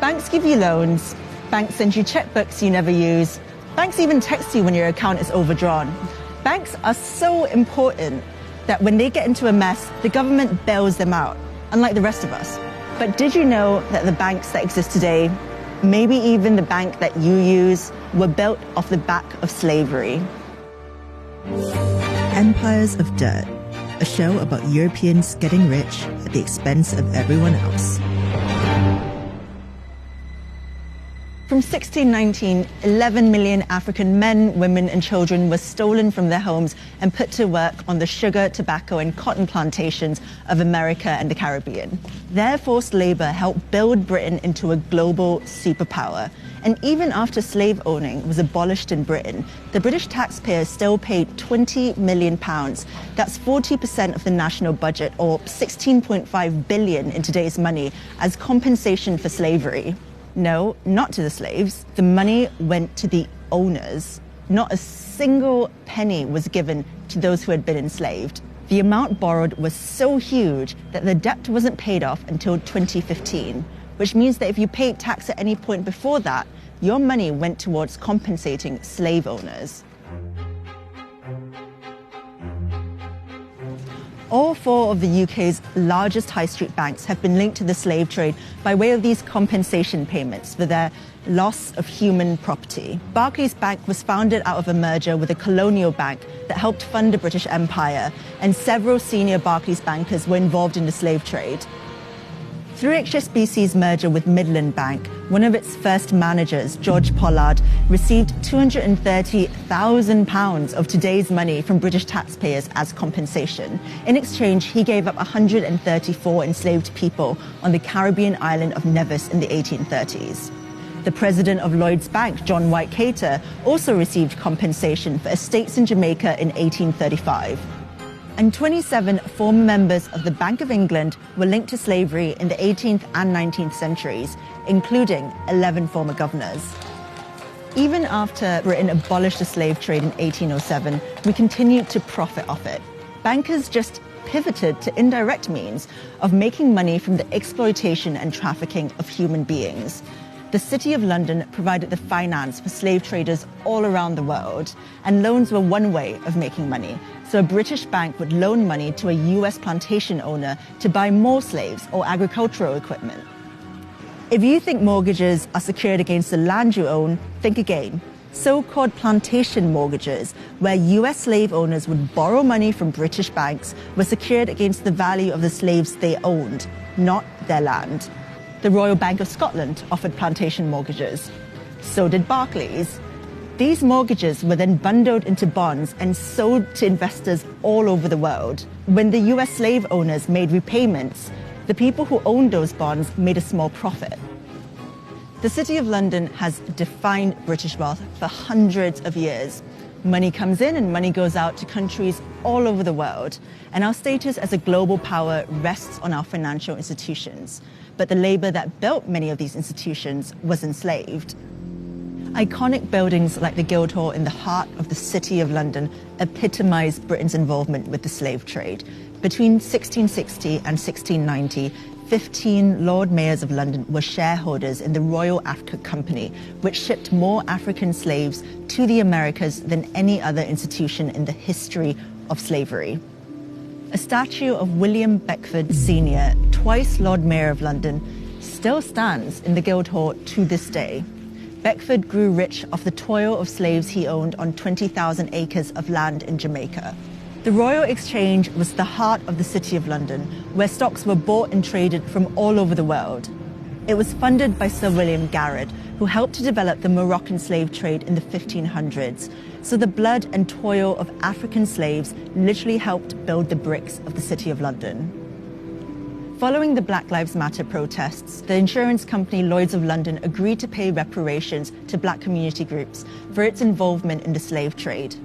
Banks give you loans, banks send you checkbooks you never use, banks even text you when your account is overdrawn. Banks are so important that when they get into a mess, the government bails them out, unlike the rest of us. But did you know that the banks that exist today, maybe even the bank that you use, were built off the back of slavery? Empires of Dirt, a show about Europeans getting rich at the expense of everyone else. From 1619, 11 million African men, women, and children were stolen from their homes and put to work on the sugar, tobacco, and cotton plantations of America and the Caribbean. Their forced labor helped build Britain into a global superpower. And even after slave owning was abolished in Britain, the British taxpayers still paid £20 million. That's 40% of the national budget, or $16.5 billion in today's money, as compensation for slavery. No, not to the slaves. The money went to the owners. Not a single penny was given to those who had been enslaved. The amount borrowed was so huge that the debt wasn't paid off until 2015, which means that if you paid tax at any point before that, your money went towards compensating slave owners. All four of the UK's largest high street banks have been linked to the slave trade by way of these compensation payments for their loss of human property. Barclays Bank was founded out of a merger with a colonial bank that helped fund the British Empire, and several senior Barclays bankers were involved in the slave trade. Through HSBC's merger with Midland Bank, one of its first managers, George Pollard, received £230,000 of today's money from British taxpayers as compensation. In exchange, he gave up 134 enslaved people on the Caribbean island of Nevis in the 1830s. The president of Lloyds Bank, John White Cater, also received compensation for estates in Jamaica in 1835. And 27 former members of the Bank of England were linked to slavery in the 18th and 19th centuries, including 11 former governors. Even after Britain abolished the slave trade in 1807, we continued to profit off it. Bankers just pivoted to indirect means of making money from the exploitation and trafficking of human beings. The City of London provided the finance for slave traders all around the world, and loans were one way of making money. So a British bank would loan money to a US plantation owner to buy more slaves or agricultural equipment. If you think mortgages are secured against the land you own, think again. So-called plantation mortgages, where US slave owners would borrow money from British banks, were secured against the value of the slaves they owned, not their land. The Royal Bank of Scotland offered plantation mortgages. So did Barclays. These mortgages were then bundled into bonds and sold to investors all over the world. When the US slave owners made repayments, the people who owned those bonds made a small profit. The City of London has defined British wealth for hundreds of years. Money comes in and money goes out to countries all over the world, and our status as a global power rests on our financial institutions. But the labor that built many of these institutions was enslaved. Iconic buildings like the Guildhall in the heart of the City of London epitomise Britain's involvement with the slave trade. Between 1660 and 1690, 15 Lord Mayors of London were shareholders in the Royal Africa Company, which shipped more African slaves to the Americas than any other institution in the history of slavery. A statue of William Beckford Sr., twice Lord Mayor of London, still stands in the Guildhall to this day. Beckford grew rich off the toil of slaves he owned on 20,000 acres of land in Jamaica. The Royal Exchange was the heart of the City of London, where stocks were bought and traded from all over the world. It was funded by Sir William Garrard, who helped to develop the Moroccan slave trade in the 1500s. So the blood and toil of African slaves literally helped build the bricks of the City of London. Following the Black Lives Matter protests, the insurance company Lloyds of London agreed to pay reparations to black community groups for its involvement in the slave trade.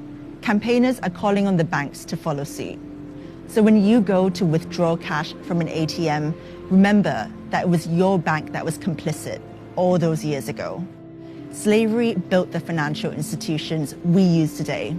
Campaigners are calling on the banks to follow suit. So when you go to withdraw cash from an ATM, remember that it was your bank that was complicit all those years ago. Slavery built the financial institutions we use today.